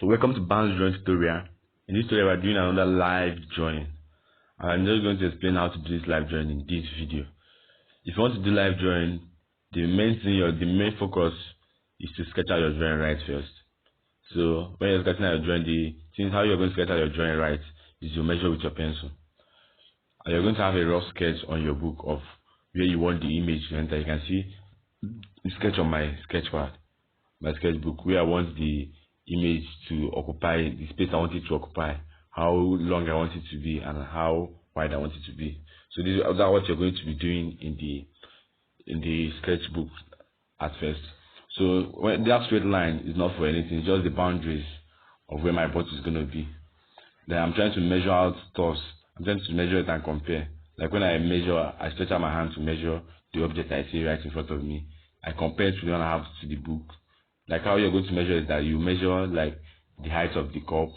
So welcome to bounce drawing tutorial. In this tutorial we're doing another live drawing. And I'm just going to explain how to do this live drawing in this video. If you want to do live drawing, the main focus is to sketch out your drawing right first. So when you're sketching out your drawing, the things how you're going to sketch out your drawing right is you measure with your pencil. And you're going to have a rough sketch on your book of where you want the image to enter. You can see the sketch on my sketchpad, my sketchbook, where I want the image to occupy, the space I want it to occupy, how long I want it to be, and how wide I want it to be. So this is what you're going to be doing in the sketchbook at first. So when that straight line is not for anything, it's just the boundaries of where my bottle is going to be. Then I'm trying to measure out stuff. I'm trying to measure it and compare. Like when I measure, I stretch out my hand to measure the object I see right in front of me. I compare it to the one I have to the book. Like how you're going to measure is that you measure like the height of the cup.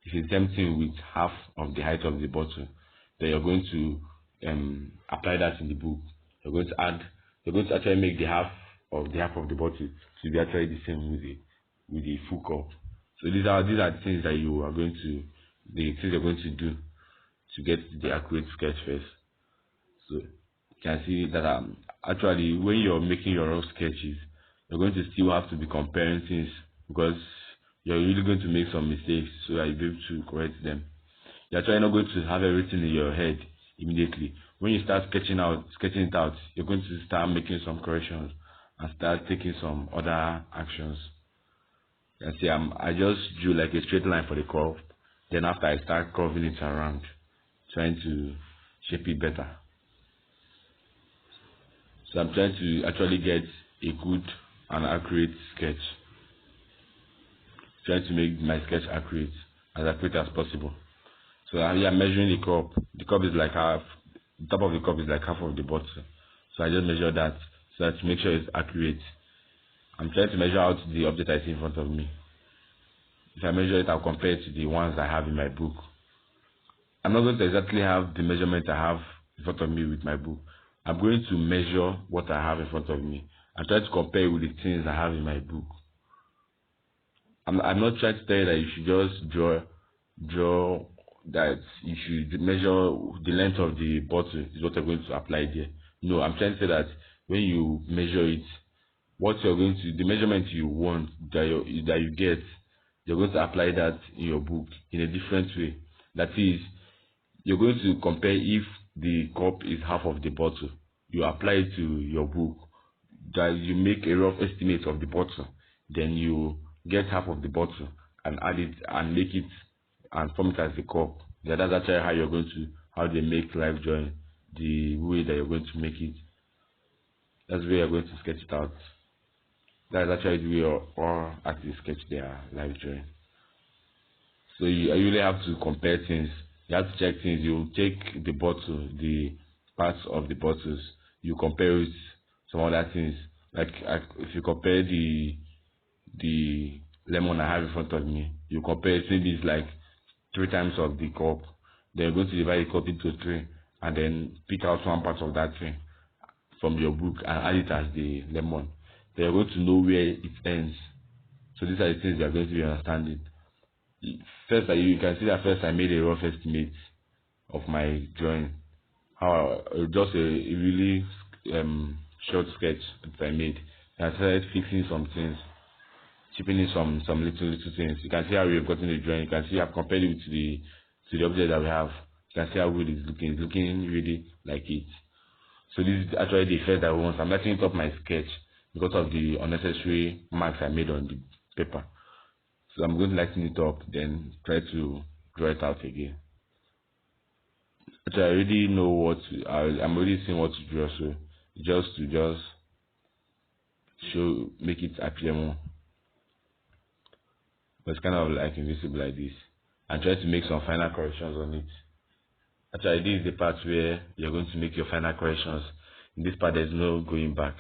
If it's empty with half of the height of the bottle, then you're going to apply that in the book. You're going to actually make the half of the bottle to be actually the same with the full cup. So these are the things that you're going to do to get the accurate sketch first. So you can see that actually when you're making your rough sketches, you're going to still have to be comparing things because you're really going to make some mistakes so that you'll be able to correct them. You're actually not going to have everything in your head immediately. When you start sketching it out, you're going to start making some corrections and start taking some other actions. You can see I just drew like a straight line for the curve. Then after I start curving it around, trying to shape it better. So I'm trying to actually get a good and accurate sketch. Trying to make my sketch as accurate as possible. So I'm measuring the cup. The cup is like half. The top of the cup is like half of the bottle. So I just measure that so that to make sure it's accurate. I'm trying to measure out the object I see in front of me. If I measure it, I'll compare it to the ones I have in my book. I'm not going to exactly have the measurement I have in front of me with my book. I'm going to measure what I have in front of me. I'm trying to compare it with the things I have in my book. I'm not trying to tell you that you should just draw that you should measure the length of the bottle is what you're going to apply there. No, I'm trying to say that when you measure it, the measurement you want that you get, you're going to apply that in your book in a different way. That is, you're going to compare if the cup is half of the bottle. You apply it to your book, that you make a rough estimate of the bottle, then you get half of the bottle and add it and make it and form it as a cup. Yeah, that's actually how they make live drawing, the way that you're going to make it. That's the way you're going to sketch it out. That's actually the way all artists sketch their live drawing. So you really have to compare things. You have to check things. You take the bottle, the parts of the bottles, you compare with some other things. Like if you compare the lemon I have in front of me, you compare it, maybe it's like 3 times of the cup. Then you're going to divide the cup into 3 and then pick out one part of that thing from your book and add it as the lemon. Then you're going to know where it ends. So these are the things you're going to be understanding. First, you can see that first I made a rough estimate of my drawing. Just a really short sketch that I made. I started fixing some things, chipping in some little things. You can see how we've gotten the drawing. You can see I've compared it to the object that we have. You can see how good it's looking. It's looking really like it. So this is actually the effect that we want. I'm lightening up my sketch because of the unnecessary marks I made on the paper. So I'm going to lighten it up, then try to draw it out again. Actually, I already know I'm already seeing what to draw, so just make it appear more. But it's kind of like invisible like this. And try to make some final corrections on it. Actually, this is the part where you're going to make your final corrections. In this part, there's no going back.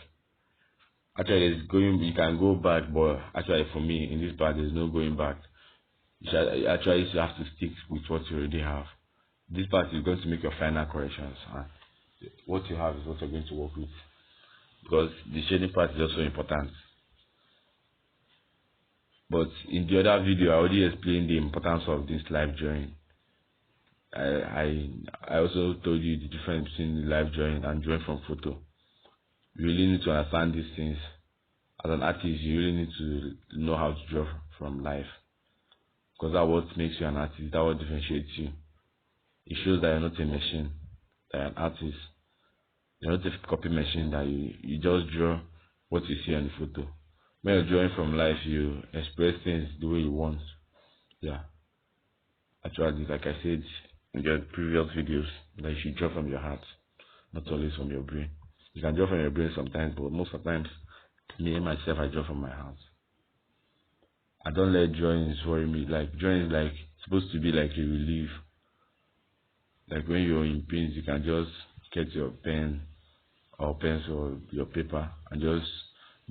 Actually, you can go back, but actually for me, in this part, there's no going back. You have to stick with what you already have. This part is going to make your final corrections. What you have is what you're going to work with. Because the shading part is also important. But in the other video, I already explained the importance of this live drawing. I also told you the difference between live drawing and drawing from photo. You really need to understand these things. As an artist, you really need to know how to draw from life, because that's what makes you an artist. That's what differentiates you. It shows that you're not a machine, that you're an artist. You're not a copy machine that you just draw what you see on the photo. When you're drawing from life, you express things the way you want. Yeah. Actually, like I said in the previous videos, that you should draw from your heart, not always from your brain. You can draw from your brain sometimes, but most of the times, me and myself, I draw from my heart. I don't let drawings worry me. Like, drawing is like supposed to be like a relief. Like when you're in pain, you can just get your pen or pencil or your paper and just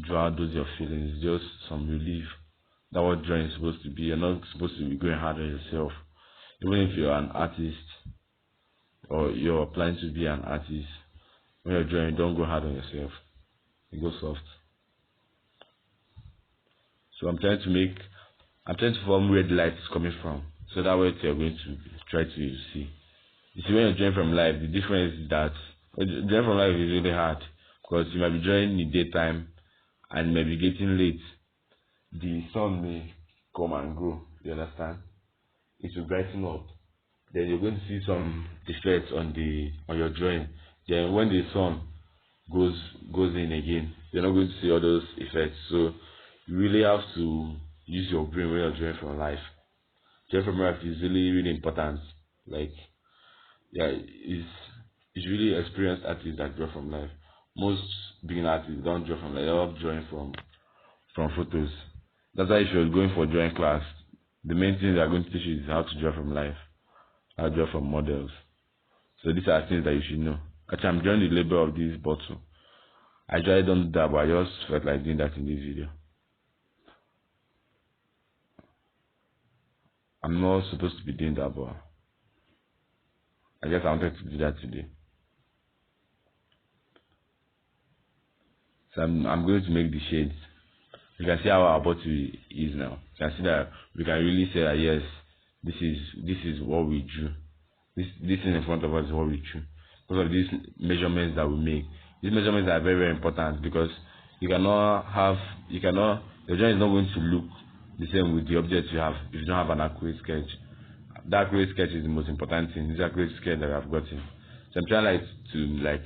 draw out those your feelings, just some relief. That's what drawing is supposed to be. You're not supposed to be going hard on yourself. Even if you're an artist or you're planning to be an artist, when you're drawing, don't go hard on yourself. You go soft. So I'm trying to form where the light is coming from. So that way you're going to try to see. You see, when you're drawing from life, the difference is that drawing from life is really hard, because you might be drawing in the daytime and you might be getting late. The sun may come and go, you understand? It will brighten up. Then you're going to see some effects on your drawing. Then when the sun goes in again, you're not going to see all those effects. So you really have to use your brain when you're drawing from life. Drawing from life is really, really important. Like, yeah, it's really experienced artists that draw from life. Most beginner artists don't draw from life. They love drawing from photos. That's why if you're going for drawing class, the main thing they're going to teach you is how to draw from life, how to draw from models. So these are things that you should know. Actually, I'm drawing the label of this bottle. I usually don't do that, but I just felt like doing that in this video. I'm not supposed to be doing that, but I guess I wanted to do that today. So I'm going to make the shades. You can see how our bottle is now. You can see that we can really say that yes, this is what we drew. This thing in front of us is what we drew. Because of these measurements that we make. These measurements are very, very important, because your drawing is not going to look the same with the objects you have if you don't have an accurate sketch. That accurate sketch is the most important thing. This accurate sketch that I've gotten. So I'm trying to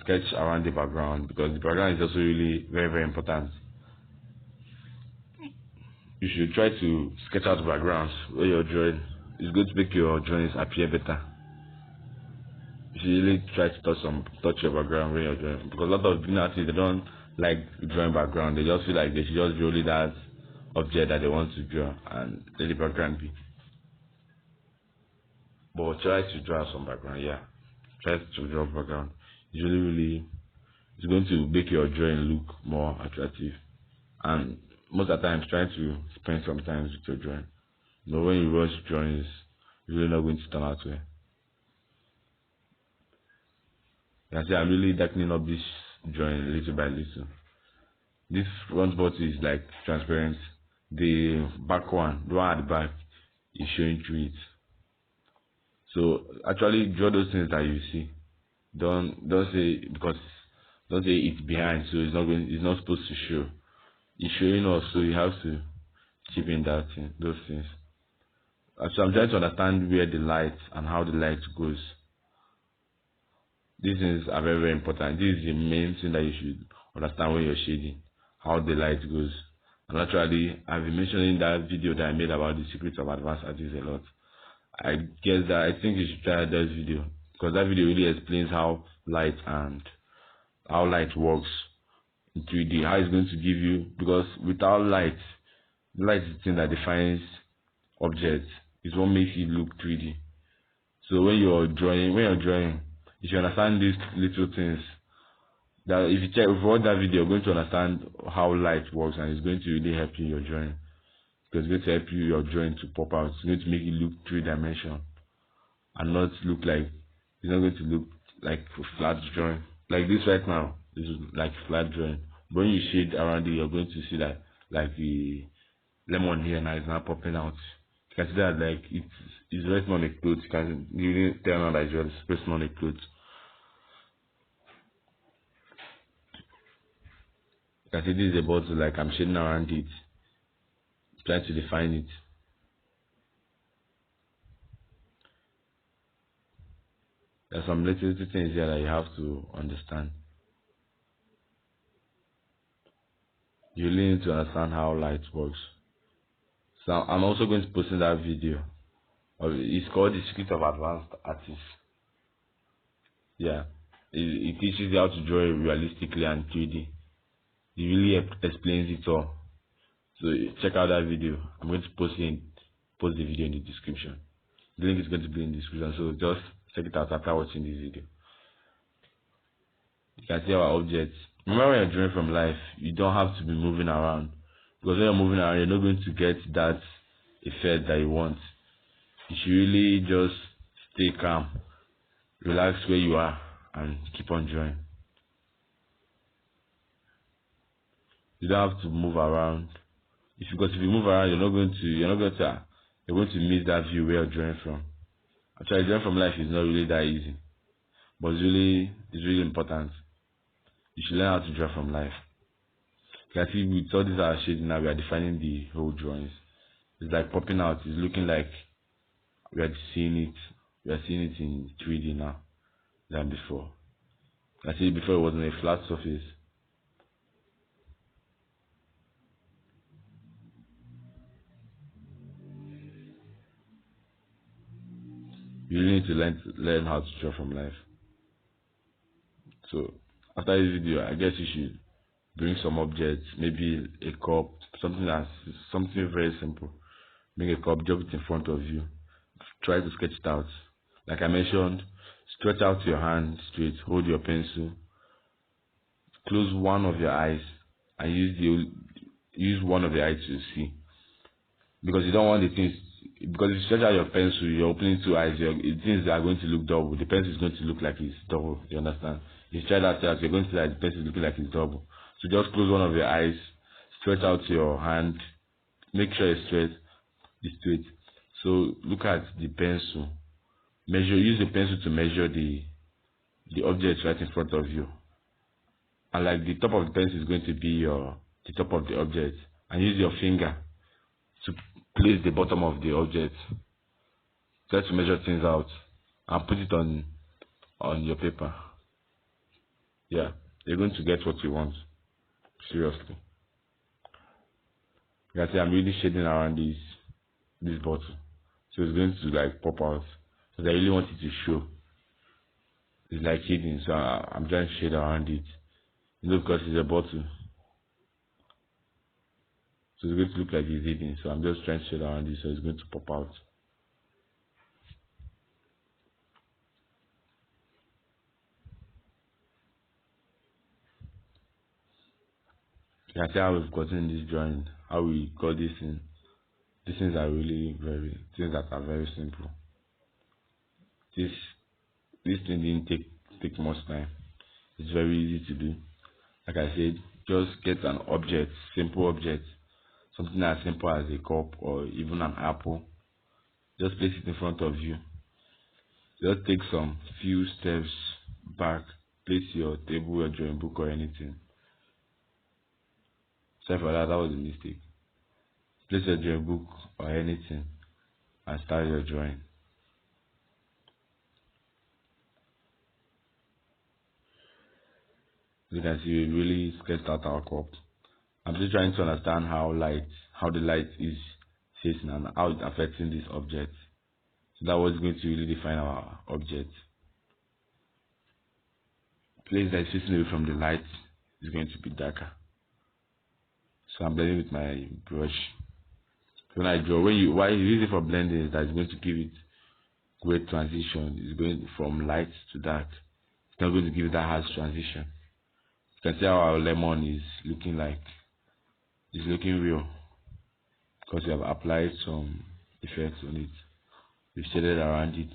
sketch around the background, because the background is also really very, very important. You should try to sketch out the backgrounds where you're drawing. It's going to make your drawings appear better. You should really try to touch your background when you're drawing, because a lot of beginner artists, they don't like drawing background. They just feel like they should just draw only that object that they want to draw and let the background be. But try to draw some background, yeah. Try to draw background. It's going to make your drawing look more attractive. And most of the time, try to spend some time with your drawing. When you rush drawings, it's really not going to turn out well. You can see I'm really darkening up this drawing little by little. This front bottle is like transparent. The back one, the one at the back, is showing through it. So actually draw those things that you see. Don't say it's behind, so it's not supposed to show. It's showing us, so you have to chip in those things. So I'm trying to understand where the light and how the light goes. These things are very, very important. This is the main thing that you should understand when you're shading, how the light goes. And actually, I've been mentioning that video that I made about the secrets of advanced artists a lot. I think you should try that video, because that video really explains how light works in 3D, how it's going to give you, because without light, the light is the thing that defines objects. It's what makes it look 3D. So when you're drawing, if you understand these little things, that if you watch that video, you're going to understand how light works, and it's going to really help you in your drawing. Because it's going to help your drawing to pop out. It's going to make it look 3-dimensional and not look like, it's not going to look like a flat drawing. Like this right now, this is like flat drawing. But when you shade around it, you're going to see that like the lemon here now is now popping out. You can see that like it's resting on the clothes. You can really tell now that it's just resting on the clothes. You can see this is a bottle, like I'm shading around it, trying to define it. There's some little things here that you have to understand. You really need to understand how light works. So I'm also going to post in that video. It's called The Secret of Advanced Artists. Yeah. It teaches you how to draw realistically and 3D. It really explains it all. So check out that video. I'm going to post the video in the description. The link is going to be in the description. So just check it out after watching this video. You can see our objects. Remember when you're drawing from life, you don't have to be moving around. Because when you're moving around, you're not going to get that effect that you want. You should really just stay calm, relax where you are, and keep on drawing. You don't have to move around. Because if you move around, you're going to miss that view where you're drawing from. Actually, drawing from life is not really that easy, but it's really important. You should learn how to draw from life. You can see with all these are shading now, we are defining the whole drawings. It's like popping out. It's looking like we are seeing it. We are seeing it in 3D now than before. You can see before it was on a flat surface. You really need to learn how to draw from life. So after this video, I guess you should bring some objects, maybe a cup, something very simple. Bring a cup, drop it in front of you. Try to sketch it out. Like I mentioned, stretch out your hand straight, hold your pencil, close one of your eyes, and use one of your eyes to see. Because you don't want the things. Because if you stretch out your pencil, you're opening two eyes. The things are going to look double. The pencil is going to look like it's double. You understand? If you stretch that out, you're going to see that the pencil is looking like it's double. So just close one of your eyes, stretch out your hand, make sure it's straight. So look at the pencil. Use the pencil to measure the object right in front of you. And like the top of the pencil is going to be the top of the object. And use your finger to place the bottom of the object. Try to measure things out and put it on your paper. Yeah, you're going to get what you want. Seriously. You can see I'm really shading around this bottle. So it's going to like pop out. So I really want it to show. It's like hidden, so I'm trying to shade around it. You know, because it's a bottle. So it's going to look like it's hidden. So I'm just trying to shade around it so it's going to pop out. You can see how we've gotten this drawing, how we got this in. These things are really things that are very simple. This thing didn't take much time. It's very easy to do. Like I said, just get an object, simple object, something as simple as a cup or even an apple. Just place it in front of you. Just take some few steps back, place your table, your drawing book or anything. Sorry for that was a mistake. Place your drawing book or anything and start your drawing. You can see we really sketched out our cup. I'm just trying to understand how the light is facing and how it's affecting this object. So that was going to really define our object. Place that is facing away from the light is going to be darker. So I'm blending with my brush. So when I draw, why you use it for blending is that it's going to give it great transition. It's going from light to dark. It's not going to give it that harsh transition. You can see how our lemon is looking like. It's looking real because we have applied some effects on it. We shaded around it.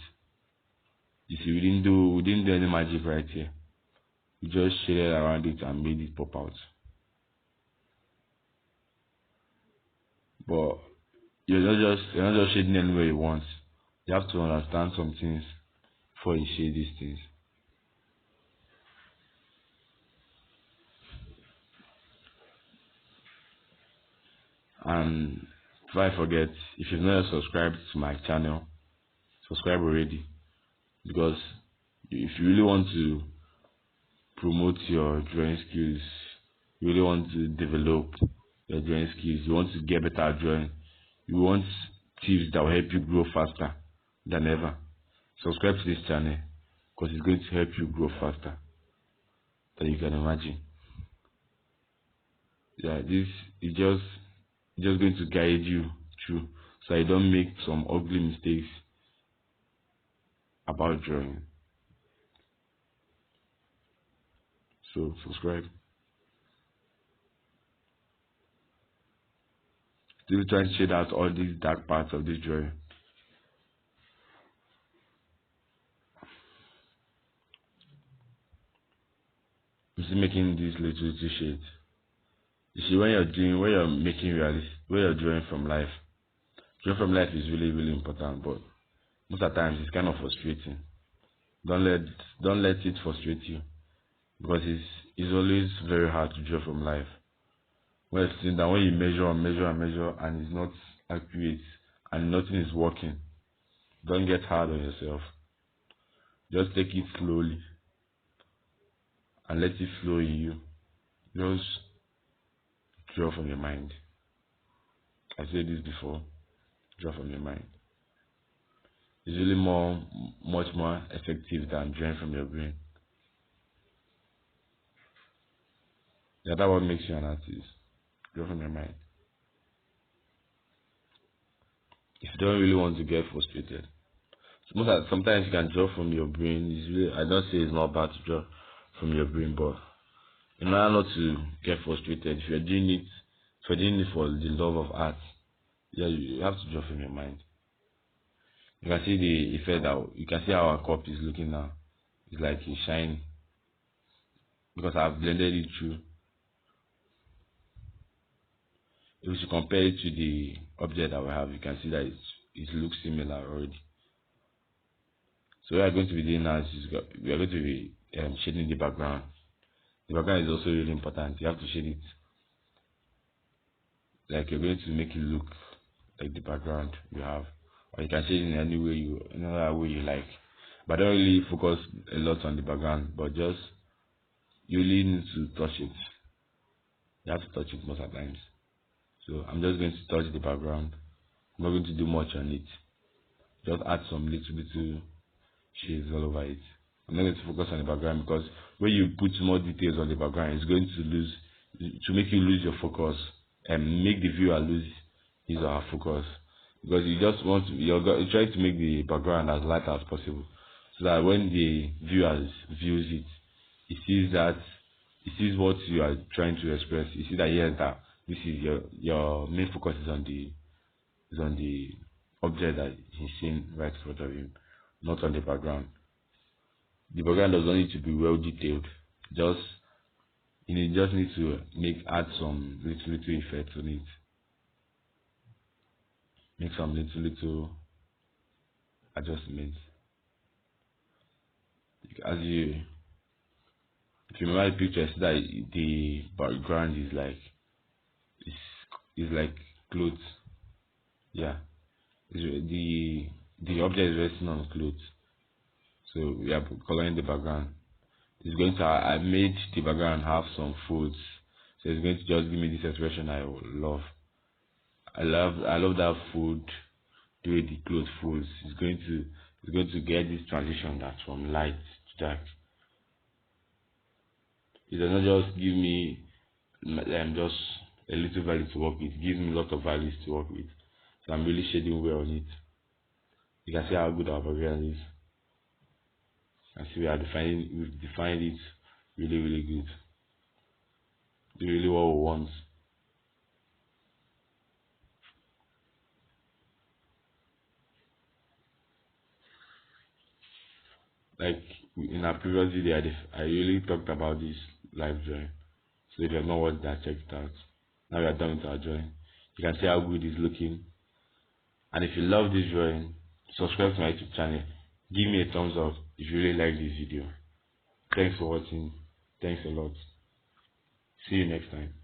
You see, we didn't do any magic right here. We just shaded around it and made it pop out. But you're not just shading anywhere you want. You have to understand some things before you shade these things. And before I forget, if you've not subscribed to my channel, subscribe already, because if you really want to promote your drawing skills, you really want to develop your drawing skills, you want to get better at drawing, you want tips that will help you grow faster than ever, subscribe to this channel, because it's going to help you grow faster than you can imagine. Yeah, this is just going to guide you through, so you don't make some ugly mistakes about drawing. So subscribe. Still trying to shade out all these dark parts of this drawing. I'm still making these little shades. You see, when you're making realist, when you're drawing from life, drawing from life is really important. But most of the times it's kind of frustrating. Don't let don't let it frustrate you, because it's always very hard to draw from life. When it's sitting down, when you measure and measure and measure and it's not accurate and nothing is working, don't get hard on yourself. Just take it slowly and let it flow in you. Just draw from your mind. I said this before. Draw from your mind. It's really much more effective than drawing from your brain. Yeah, that's what makes you an artist. Draw from your mind. If you don't really want to get frustrated, sometimes you can draw from your brain. It's really, I don't say it's not bad to draw from your brain, but in order not to get frustrated, if you're doing it, for the love of art, yeah, you have to draw from your mind. You can see the effect that you can see how our cup is looking now. It's like it's shiny because I've blended it through. If you compare it to the object that we have, you can see that it looks similar already. So what we are going to be doing now is we are going to be shading the background. The background is also really important. You have to shade it like you're going to make it look like the background you have, or you can shade it in any other way you like. But don't really focus a lot on the background, but just you really need to touch it. You have to touch it most of the times. So I'm just going to touch the background. I'm not going to do much on it. Just add some little shades all over it. I'm not going to focus on the background, because when you put more details on the background, it's going to make you lose your focus and make the viewer lose his or her focus, because you just want to, you're trying to make the background as light as possible, so that when the viewers views it, he sees what you are trying to express. You see that, yes, that this is your main focus is on the object that he's seeing right in front of him, not on the background. The background doesn't need to be well detailed. Just just need to add some little effects on it. Make some little adjustments. As you if you remember the picture, see that the background is is like clothes. Yeah. The object is resting on clothes. So we are coloring the background. It's going to I made the background have some folds. So it's going to just give me this expression I love. I love that fold, the way the clothes folds. It's going to get this transition that's from light to dark. It does not just give me just a little value to work with. It gives me a lot of values to work with. So I'm really shading well on it. You can see how good our background is. And see we've defined it really good. Really what we want. Like in our previous video, I really talked about this live drawing. So if you have not watched that, check it out. Now we are done with our drawing. You can see how good it's looking. And if you love this drawing, subscribe to my YouTube channel. Give me a thumbs up if you really like this video. Thanks for watching. Thanks a lot. See you next time.